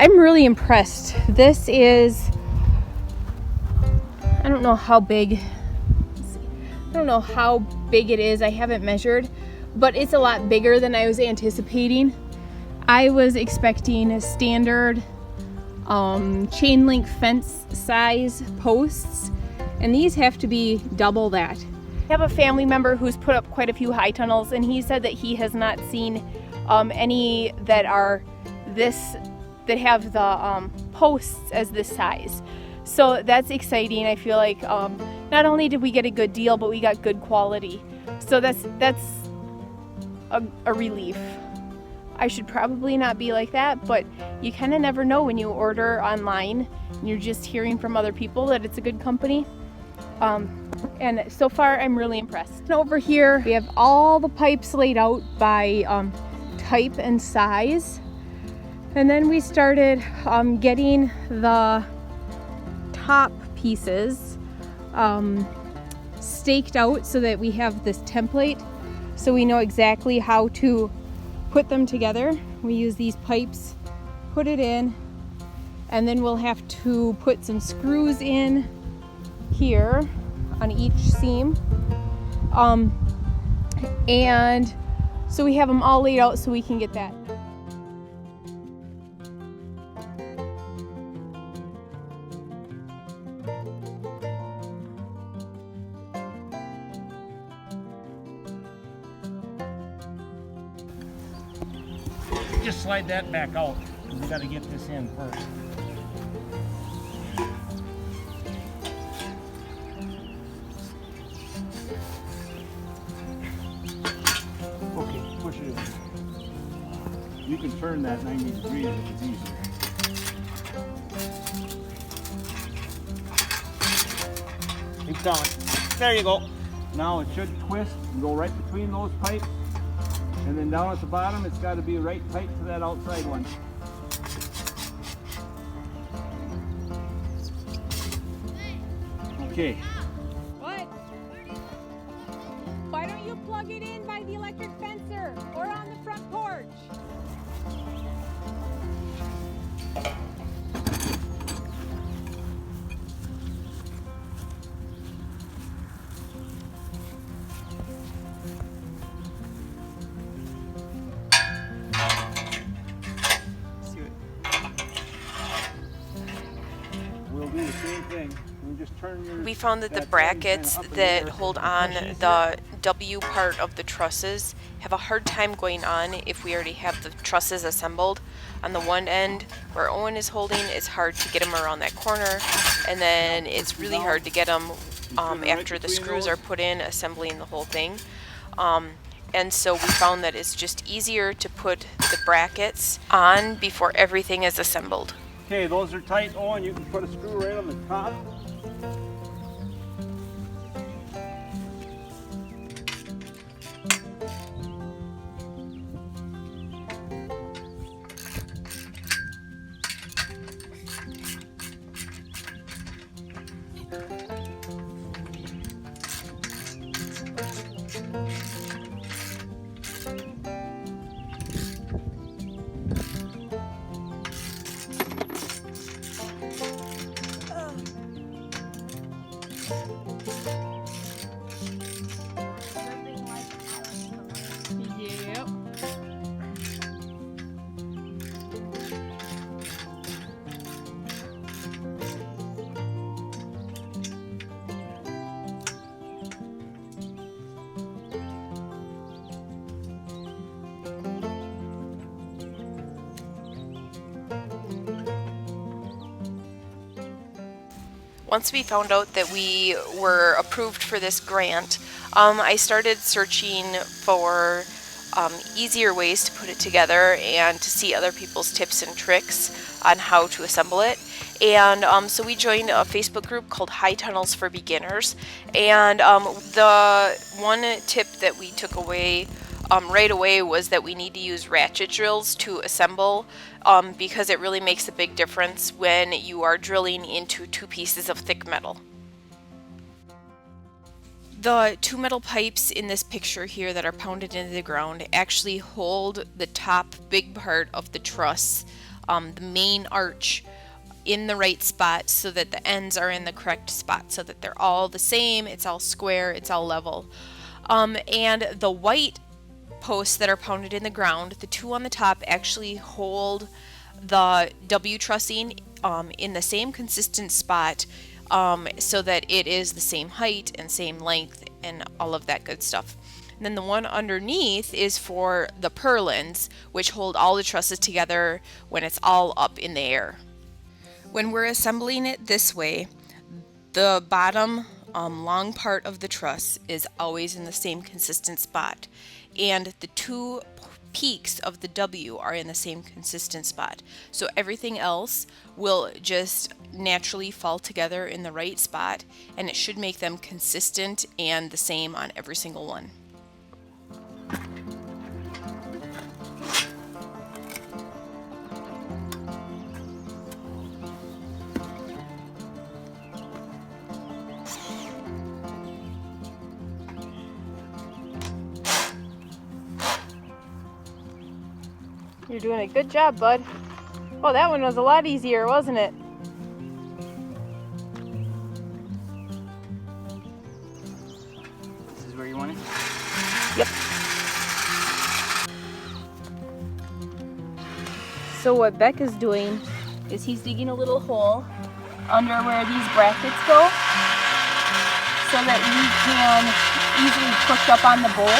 I'm really impressed. This is, I don't know how big, I don't know how big it is. I haven't measured, but it's a lot bigger than I was anticipating. I was expecting a standard chain link fence size posts, and these have to be double that. I have a family member who's put up quite a few high tunnels, and he said that he has not seen any that are that have the posts as this size. So that's exciting. I feel like not only did we get a good deal, but we got good quality. So that's a relief. I should probably not be like that, but you kind of never know when you order online and you're just hearing from other people that it's a good company. And so far I'm really impressed. And over here we have all the pipes laid out by type and size. And then we started getting the top pieces staked out so that we have this template, so we know exactly how to put them together. We use these pipes, put it in, and then we'll have to put some screws in here on each seam. And so we have them all laid out so we can get that. Just slide that back out. We got to get this in first. Okay, push it in. You can turn that 90 degrees if it's easier. Keep going. There you go. Now it should twist and go right between those pipes. And then down at the bottom, it's got to be right tight to that outside one. Okay. What? Why don't you plug it in by the electric fencer or on the front porch? We'll do the same thing. We found that the brackets that hold on the W part of the trusses have a hard time going on if we already have the trusses assembled. On the one end where Owen is holding, it's hard to get them around that corner, and then it's really hard to get them after the screws are put in, assembling the whole thing. And so we found that it's just easier to put the brackets on before everything is assembled. Okay, those are tight, Owen. You can put a screw right on the top. Once we found out that we were approved for this grant, I started searching for easier ways to put it together and to see other people's tips and tricks on how to assemble it. And so we joined a Facebook group called High Tunnels for Beginners. And the one tip that we took away right away was that we need to use ratchet drills to assemble, because it really makes a big difference when you are drilling into two pieces of thick metal. The two metal pipes in this picture here that are pounded into the ground actually hold the top big part of the truss the main arch in the right spot so that the ends are in the correct spot, so that they're all the same, it's all square, it's all level. And the white posts that are pounded in the ground, the two on the top actually hold the W trussing in the same consistent spot, so that it is the same height and same length and all of that good stuff. And then the one underneath is for the purlins, which hold all the trusses together when it's all up in the air. When we're assembling it this way, the bottom long part of the truss is always in the same consistent spot, and the two peaks of the W are in the same consistent spot. So everything else will just naturally fall together in the right spot, and it should make them consistent and the same on every single one. You're doing a good job, bud. Oh, that one was a lot easier, wasn't it? This is where you want it? Yep. So what Beck is doing is he's digging a little hole under where these brackets go so that we can easily push up on the bolt,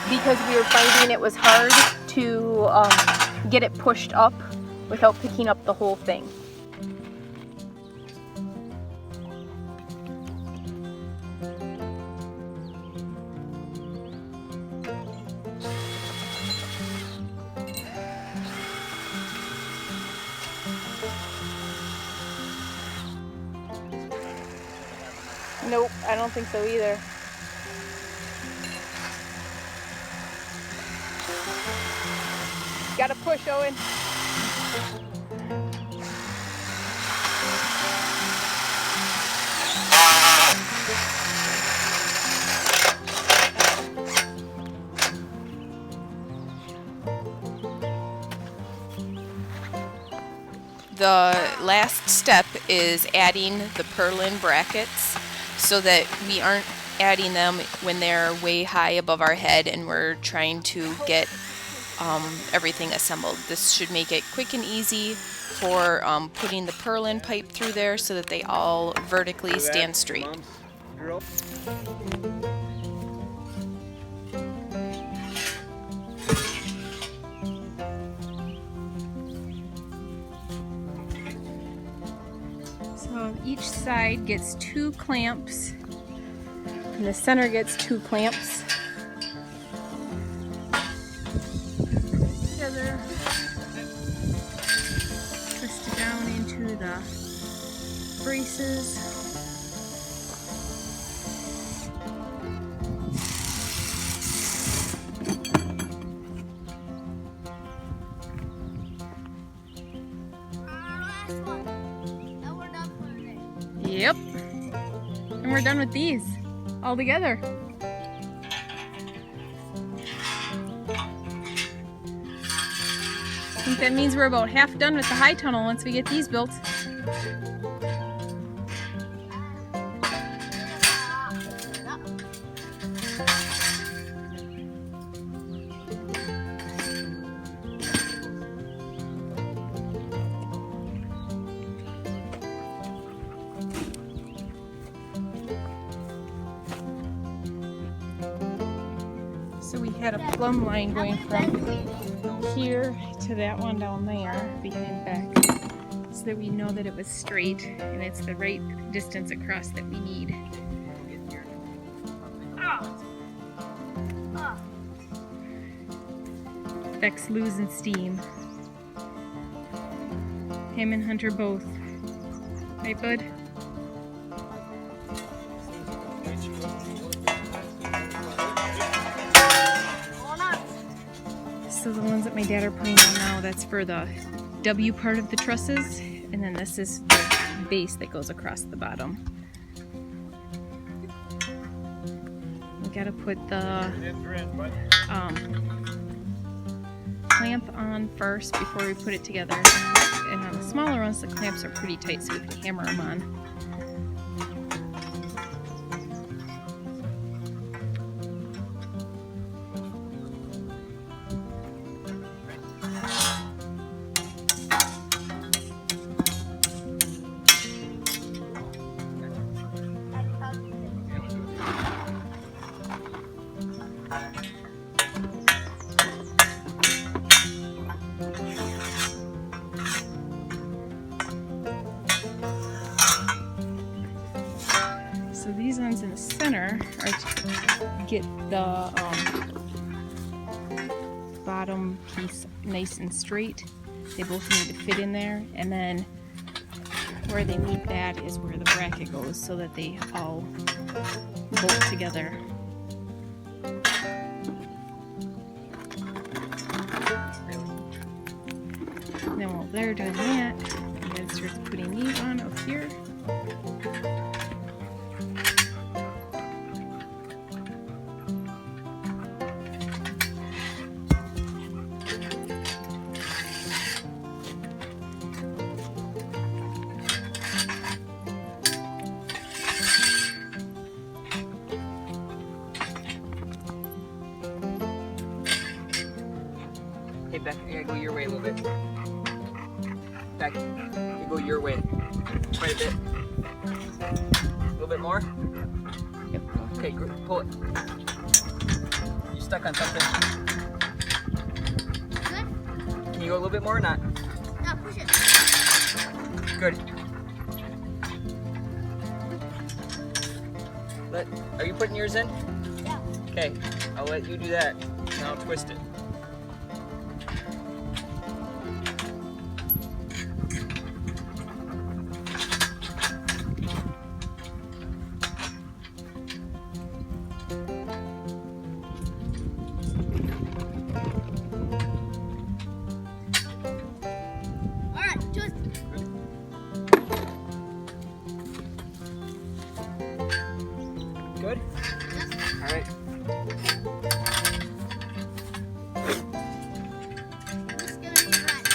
because we were finding it was hard to get it pushed up without picking up the whole thing. Nope, I don't think so either. Gotta push, Owen. The last step is adding the purlin brackets, so that we aren't adding them when they're way high above our head and we're trying to get everything assembled. This should make it quick and easy for putting the purlin pipe through there so that they all vertically stand straight. So each side gets 2 clamps, and the center gets 2 clamps. Together, twist it down into the braces. Yep, and we're done with these all together. I think that means we're about half done with the high tunnel once we get these built. So we had a plumb line going from here to that one down there behind Beck, so that we know that it was straight and it's the right distance across that we need. Beck's losing steam. Him and Hunter both. Right, bud? So the ones that my dad are putting on now, that's for the W part of the trusses, and then this is the base that goes across the bottom. We gotta put the clamp on first before we put it together. And on the smaller ones, the clamps are pretty tight, so we can hammer them on. So these ones in the center are to get the bottom piece nice and straight. They both need to fit in there, and then where they meet that is where the bracket goes, so that they all bolt together. Then while they're doing that, I'm going to start putting these on up here. Hey, Beck, you gotta go your way a little bit. Beck, you go your way. Quite a bit. A little bit more? Yep. Okay, pull it. You're stuck on something. Good? Can you go a little bit more or not? No, push it. Good. Are you putting yours in? Yeah. Okay, I'll let you do that. And I'll twist it. Alright, twist. Good? All right. It's gonna be right.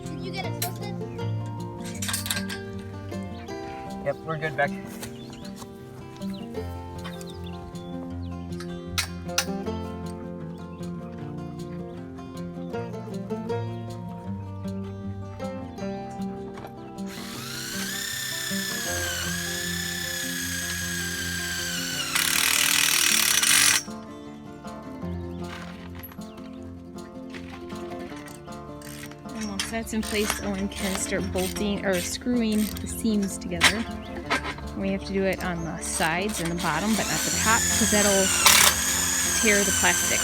Did you get it twisted? Yep, we're good, Beck. And once that's in place, Owen can start bolting or screwing the seams together. And we have to do it on the sides and the bottom, but not the top, because that'll tear the plastic.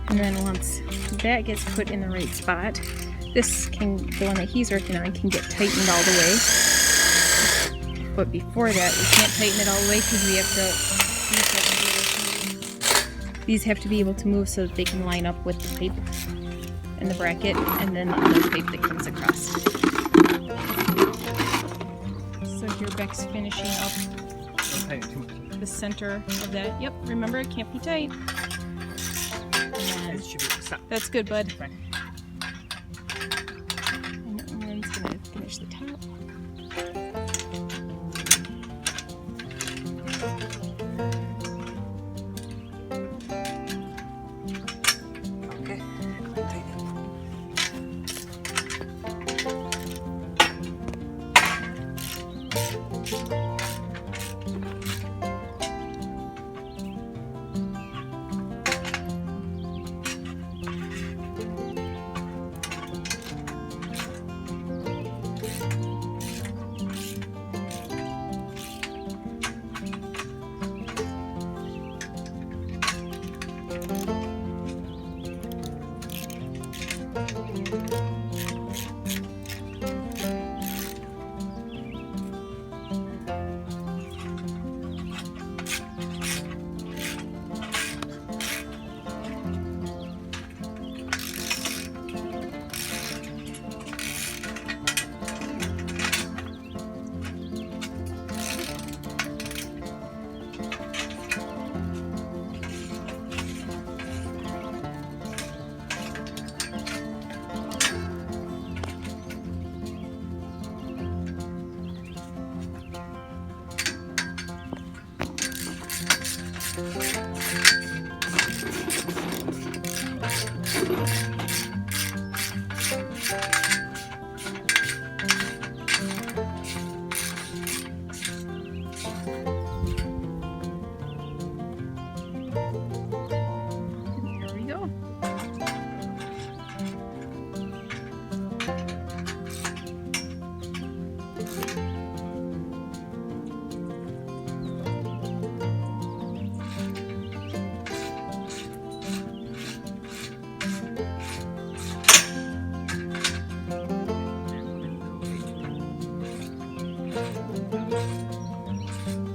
And then once that gets put in the right spot, the one that he's working on can get tightened all the way. But before that, we can't tighten it all the way because these have to be able to move so that they can line up with the pipe and the bracket, and then the other pipe that comes across. So here Beck's finishing up the center of that. Yep, remember it can't be tight. It should be, stop. That's good, bud. Fine. And Owen's gonna finish the top. Okay.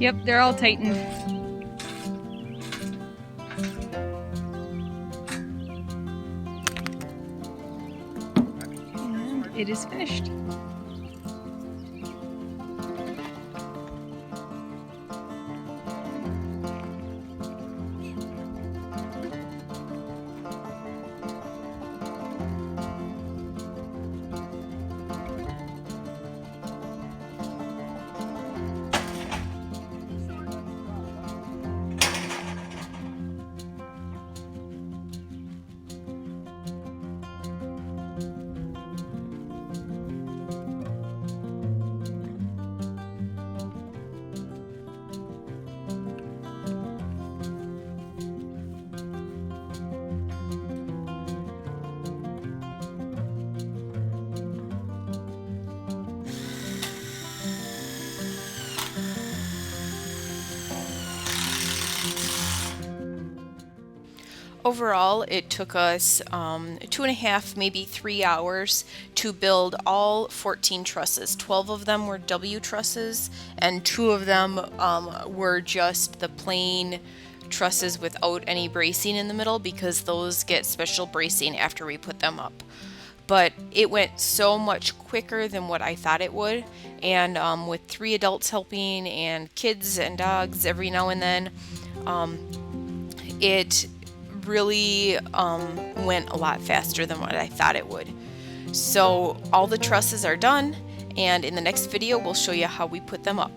Yep, they're all tightened. And it is finished. Overall, it took us 2.5, maybe 3 hours to build all 14 trusses. 12 of them were W trusses, and 2 of them were just the plain trusses without any bracing in the middle, because those get special bracing after we put them up. But it went so much quicker than what I thought it would, and with 3 adults helping and kids and dogs every now and then, it really went a lot faster than what I thought it would. So all the trusses are done, and in the next video we'll show you how we put them up.